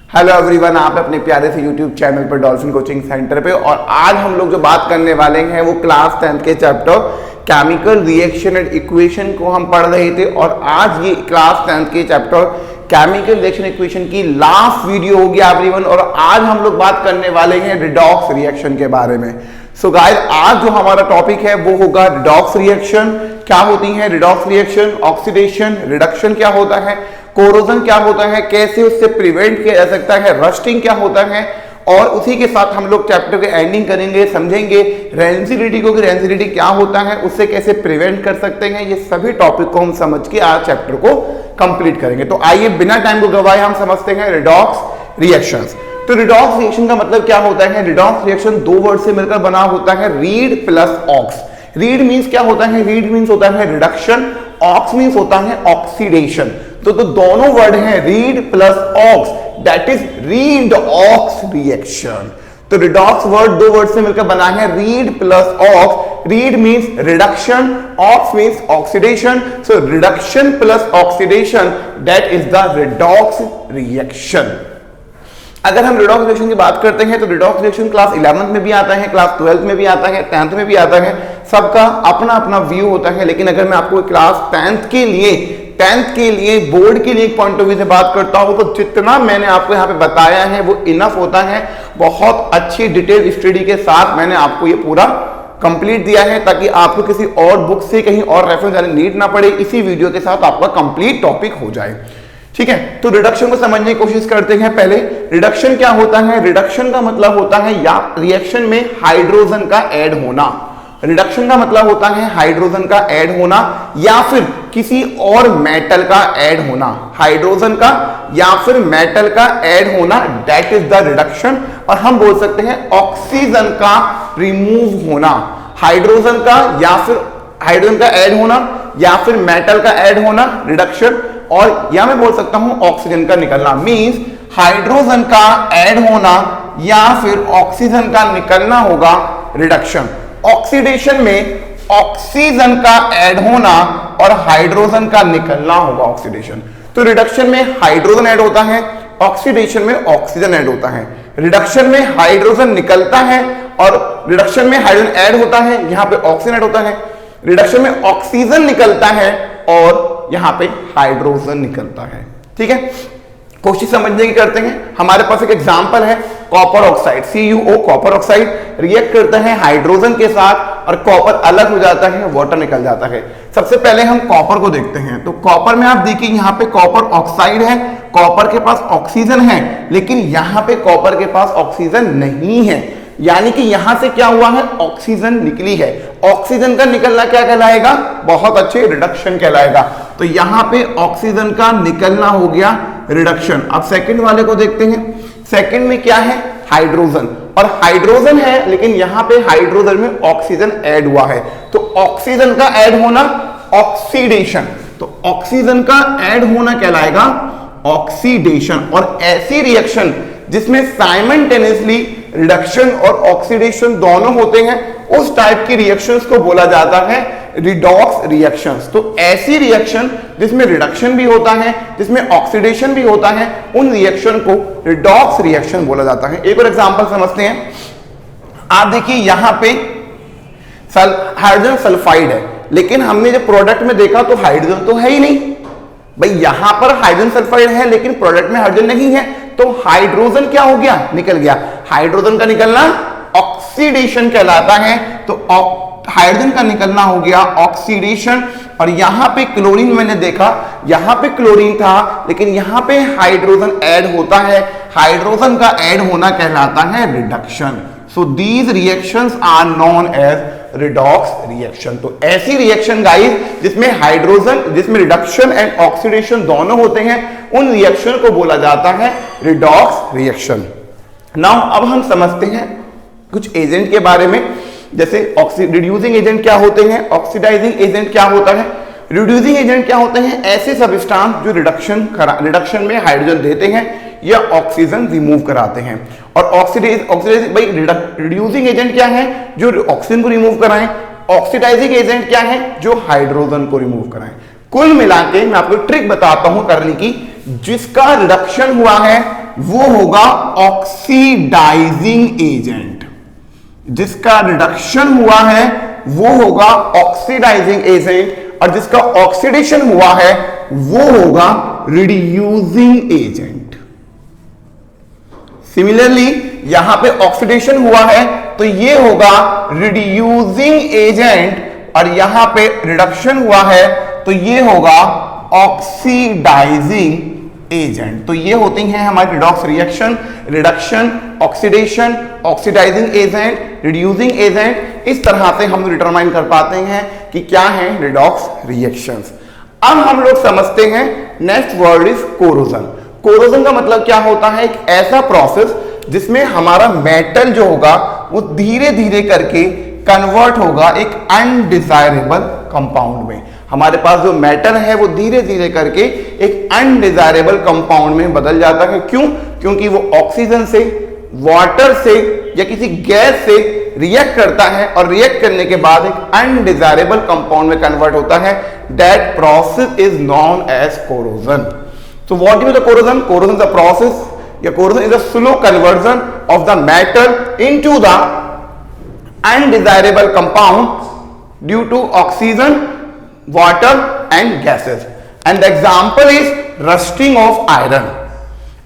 Hello everyone, आप अपने प्यारे से यूट्यूब चैनल पर डॉल्फिन कोचिंग सेंटर पे। और आज हम लोग जो बात करने वाले हैं वो क्लास 10th के chapter chemical reaction and equation को हम पढ़ रहे थे। और आज ये क्लास 10th के चैप्टर केमिकल रिएक्शन इक्वेशन की लास्ट वीडियो होगी एवरीवन। और आज हम लोग बात करने वाले हैं रिडॉक्स रिएक्शन के बारे में। सो गाइस, आज जो हमारा टॉपिक है वो होगा रिडॉक्स रिएक्शन। क्या होती है रिडॉक्स रिएक्शन, ऑक्सीडेशन, रिडक्शन क्या होता है, कोरोजन क्या होता है, कैसे उससे प्रिवेंट किया जा सकता है, रस्टिंग क्या होता है। और उसी के साथ हम लोग चैप्टर के एंडिंग करेंगे, समझेंगे रेंसिडिटी को कि रेंसिडिटी क्या होता है, उससे कैसे प्रिवेंट कर सकते हैं। ये सभी टॉपिक को हम समझ के आज चैप्टर को कंप्लीट करेंगे। तो आइए बिना टाइम को गवाए हम समझते हैं रिडॉक्स रिएक्शंस। तो रिडॉक्स रिएक्शन का मतलब क्या होता है? रिडॉक्स रिएक्शन दो वर्ड से मिलकर बना होता है, red plus ox. Red means क्या होता है? रीड मींस होता है रिडक्शन, ऑक्स मींस होता है ऑक्सीडेशन। तो दोनों वर्ड हैं red plus ox, that is red ox reaction. तो रिडॉक्स वर्ड दो वर्ड से मिलकर बना है, red plus ox. Red means reduction, ox means oxidation. So reduction plus oxidation, that is the redox reaction. अगर हम रिडॉक्स रिएक्शन की बात करते हैं तो रिडॉक्स रिएक्शन क्लास 11th में भी आता है, क्लास 12th में भी आता है, 10th में भी आता है। सबका अपना अपना व्यू होता है। लेकिन अगर मैं आपको क्लास 10th के लिए बोर्ड के लिए एक पॉइंट ऑफ व्यू से बात करता हूं तो जितना मैंने आपको यहाँ पे बताया है वो इनफ होता है। बहुत अच्छी डिटेल स्टडी के साथ मैंने आपको ये पूरा कंप्लीट दिया है ताकि आपको किसी और बुक से कहीं और रेफरेंस जाने नीड ना पड़े। इसी वीडियो के साथ आपका कंप्लीट टॉपिक हो जाए, ठीक है। तो रिडक्शन को समझने की कोशिश करते हैं। पहले रिडक्शन क्या होता है? रिडक्शन का मतलब होता है या रिएक्शन में हाइड्रोजन का ऐड होना। रिडक्शन का मतलब होता है हाइड्रोजन का ऐड होना या फिर किसी और मेटल का ऐड होना। हाइड्रोजन का या फिर मेटल का ऐड होना, दैट इज द रिडक्शन। और हम बोल सकते हैं ऑक्सीजन का रिमूव होना। हाइड्रोजन का या फिर हाइड्रोजन का ऐड होना या फिर मेटल का ऐड होना, रिडक्शन। और या मैं बोल सकता हूं ऑक्सीजन का निकलना, मींस हाइड्रोजन का ऐड होना या फिर ऑक्सीजन का निकलना होगा रिडक्शन। ऑक्सीडेशन में ऑक्सीजन का ऐड होना और हाइड्रोजन का निकलना होगा ऑक्सीडेशन। तो रिडक्शन में हाइड्रोजन ऐड होता है, ऑक्सीडेशन में ऑक्सीजन ऐड होता है। रिडक्शन में हाइड्रोजन निकलता है और रिडक्शन में हाइड्रोजन ऐड होता है, यहां पे ऑक्सीजन ऐड होता है। रिडक्शन में ऑक्सीजन निकलता है और यहां पे हाइड्रोजन निकलता है, ठीक है। कोशिश समझने की करते हैं। हमारे पास एक एग्जांपल है copper oxide, CuO copper oxide react करता है हाइड्रोजन के साथ और कॉपर अलग हो जाता है, वाटर निकल जाता है। सबसे पहले हम कॉपर को देखते हैं। तो कॉपर में आप देखिए यहाँ पे कॉपर ऑक्साइड है, कॉपर के पास ऑक्सीजन है, लेकिन यहाँ पे कॉपर के पास ऑक्सीजन नहीं है। यानी कि यहां से क्या हुआ है? ऑक्सीजन निकली है। ऑक्सीजन का निकलना क्या कहलाएगा? बहुत अच्छे, रिडक्शन कहलाएगा। तो यहां पे ऑक्सीजन का निकलना हो गया रिडक्शन। अब सेकंड वाले को देखते हैं। सेकंड में क्या है? हाइड्रोजन। और हाइड्रोजन है लेकिन यहां पे हाइड्रोजन में ऑक्सीजन ऐड हुआ है, तो ऑक्सीजन का ऐड होना ऑक्सीडेशन। तो ऑक्सीजन का ऐड होना कहलाएगा ऑक्सीडेशन। और ऐसी रिएक्शन जिसमें साइमल्टेनियसली रिडक्शन और ऑक्सीडेशन दोनों होते हैं, उस टाइप की रिएक्शंस को बोला जाता है रिडॉक्स रिएक्शंस। तो ऐसी रिएक्शन जिसमें रिडक्शन भी होता है, जिसमें ऑक्सीडेशन भी होता है, उन रिएक्शन को रिडॉक्स रिएक्शन बोला जाता है। एक और एग्जांपल समझते हैं। आप देखिए यहां पे हाइड्रोजन सल्फाइड है, लेकिन हमने जब प्रोडक्ट में देखा तो हाइड्रोजन तो है ही नहीं। भाई यहां पर हाइड्रोजन सल्फाइड है लेकिन प्रोडक्ट में हाइड्रोजन नहीं है, तो हाइड्रोजन क्या हो गया? निकल गया। हाइड्रोजन का निकलना ऑक्सीडेशन कहलाता है। तो हाइड्रोजन का निकलना हो गया ऑक्सीडेशन। और यहां पे क्लोरीन मैंने देखा, यहां पे क्लोरीन था लेकिन यहां पे हाइड्रोजन ऐड होता है। हाइड्रोजन का ऐड होना कहलाता है reduction. So these reactions are known as redox reaction. तो ऐसी रिएक्शन गाइस जिसमें हाइड्रोजन, जिसमें रिडक्शन एंड ऑक्सीडेशन दोनों होते हैं, उन रिएक्शन को बोला जाता है रिडॉक्स रिएक्शन। नाउ अब हम समझते हैं कुछ एजेंट के बारे में, जैसे रिड्यूसिंग एजेंट क्या होते हैं, ऑक्सीडाइजिंग एजेंट क्या होता है। रिड्यूसिंग एजेंट क्या होते हैं? ऐसे सब्सटेंस जो रिडक्शन में हाइड्रोजन देते हैं या ऑक्सीजन रिमूव कराते हैं। और ऑक्सीडाइजिंग भाई रिड्यूसिंग एजेंट क्या है? जो ऑक्सीजन को रिमूव कराएं। ऑक्सीडाइजिंग एजेंट क्या है? जो हाइड्रोजन को रिमूव कराएं। कुल मिला के मैं आपको ट्रिक बताता हूं करने की, जिसका रिडक्शन हुआ है वो होगा ऑक्सीडाइजिंग एजेंट। जिसका रिडक्शन हुआ है वो होगा ऑक्सीडाइजिंग एजेंट, और जिसका ऑक्सीडेशन हुआ है वो होगा रिड्यूसिंग एजेंट। सिमिलरली यहां पे ऑक्सीडेशन हुआ है तो ये होगा रिड्यूसिंग एजेंट, और यहां पे रिडक्शन हुआ है तो ये होगा ऑक्सीडाइजिंग एजेंट। तो ये होती हैं हमारी redox reaction, reduction, oxidation, oxidising agent, reducing agent. इस तरह से हम डिटरमाइन कर पाते हैं कि क्या है रिडॉक्स रिएक्शंस। अब हम लोग समझते हैं next word is corrosion. Corrosion का मतलब क्या होता है? एक ऐसा प्रोसेस जिसमें हमारा मेटल जो होगा वो धीरे धीरे करके कन्वर्ट होगा एक अनडिजायरेबल कंपाउंड में। हमारे पास जो मेटल है वो धीरे धीरे करके एक अनडिजायरेबल कंपाउंड में बदल जाता है। क्यों? क्योंकि वो ऑक्सीजन से, वाटर से या किसी गैस से रिएक्ट करता है, और रिएक्ट करने के बाद एक अनडिजायरेबल कंपाउंड में कन्वर्ट होता है। That process is known as corrosion. So what is the corrosion? Corrosion is a process, या corrosion is a slow conversion of the metal into the undesirable compound due to oxygen, water and gases. And the example is rusting of iron.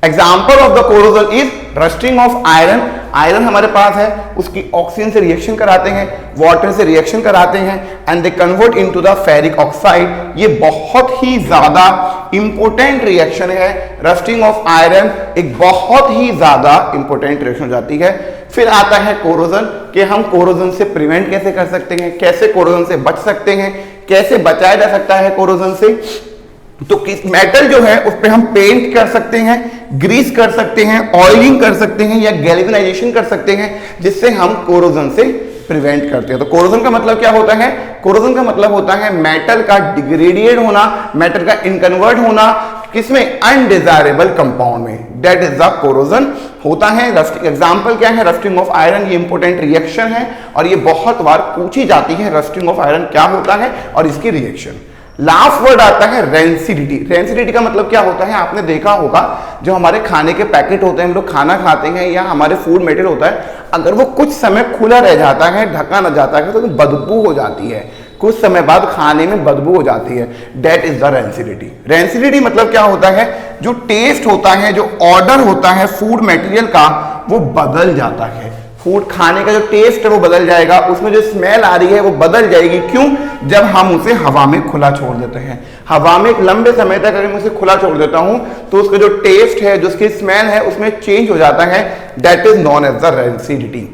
Example of the corrosion is rusting of iron. Iron हमारे पास है, उसकी oxygen से reaction कराते हैं, water से reaction कराते हैं, and they convert into the ferric oxide. ये बहुत ही ज्यादा इंपॉर्टेंट रिएक्शन है। रस्टिंग ऑफ आयरन एक बहुत ही ज्यादा इंपॉर्टेंट रिएक्शन हो जाती है। फिर आता है कोरोजन, कि हम कोरोजन से प्रिवेंट कैसे कर सकते हैं, कैसे कोरोजन से बच सकते हैं, कैसे बचाया जा सकता है कोरोजन से। तो मेटल जो है उस पर हम पेंट कर सकते हैं, ग्रीस कर सकते हैं, ऑयलिंग कर सकते हैं, या गैल्वेनाइजेशन कर सकते हैं, जिससे हम कोरोजन से प्रिवेंट करते हैं। तो कोरोजन का मतलब क्या होता है? कोरोजन का मतलब होता है मेटल का डिग्रेडेड होना, मेटल का इनकन्वर्ट होना, किसमें? अनडिजायरेबल कंपाउंड में। दैट इज द कोरोजन होता है। रस्टिंग एग्जांपल क्या है? Rusting of iron. ये इंपॉर्टेंट रिएक्शन है और ये बहुत बार पूछी जाती है, रस्टिंग ऑफ आयरन क्या होता है और इसकी रिएक्शन। लास्ट वर्ड आता है रेंसिडिटी। रेंसिडिटी का मतलब क्या होता है? आपने देखा होगा जो हमारे खाने के पैकेट होते हैं, हम लोग खाना खाते हैं या हमारे फूड मटेरियल होता है, अगर वो कुछ समय खुला रह जाता है, ढका न जाता है, तो बदबू हो जाती है, कुछ समय बाद खाने में बदबू हो जाती है। That is the rancidity. Rancidity मतलब क्या होता है? जो टेस्ट होता है, जो ऑर्डर होता है फूड मटेरियल का, वो बदल जाता है। फूड खाने का जो टेस्ट है वो बदल जाएगा, उसमें जो स्मेल आ रही है वो बदल जाएगी। क्यों? जब हम उसे हवा में खुला छोड़ देते हैं। हवा में एक लंबे समय तक अगर मैं उसे खुला छोड़ देता हूं तो उसका जो टेस्ट है, जो उसकी स्मेल है, उसमें चेंज हो जाता है। That is known as the rancidity.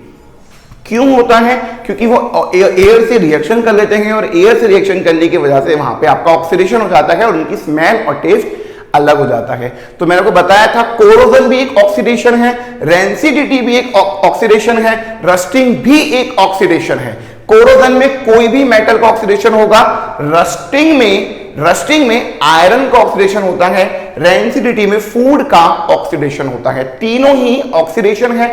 क्यों होता है? क्योंकि वो एयर से रिएक्शन कर लेते हैं, और एयर से रिएक्शन करने की वजह से वहां पे आपका ऑक्सीडेशन हो जाता है और उनकी स्मेल और टेस्ट अलग हो जाता है। तो मैंने आपको बताया था कोरोजन भी एक ऑक्सीडेशन है, रेंसिडिटी भी एक ऑक्सीडेशन है, रस्टिंग भी एक ऑक्सीडेशन है। कोरोजन में कोई भी मेटल का ऑक्सीडेशन होगा, रस्टिंग में आयरन का ऑक्सीडेशन होता है, रेंसिडिटी में फूड का ऑक्सीडेशन होता है। तीनों ही ऑक्सीडेशन है।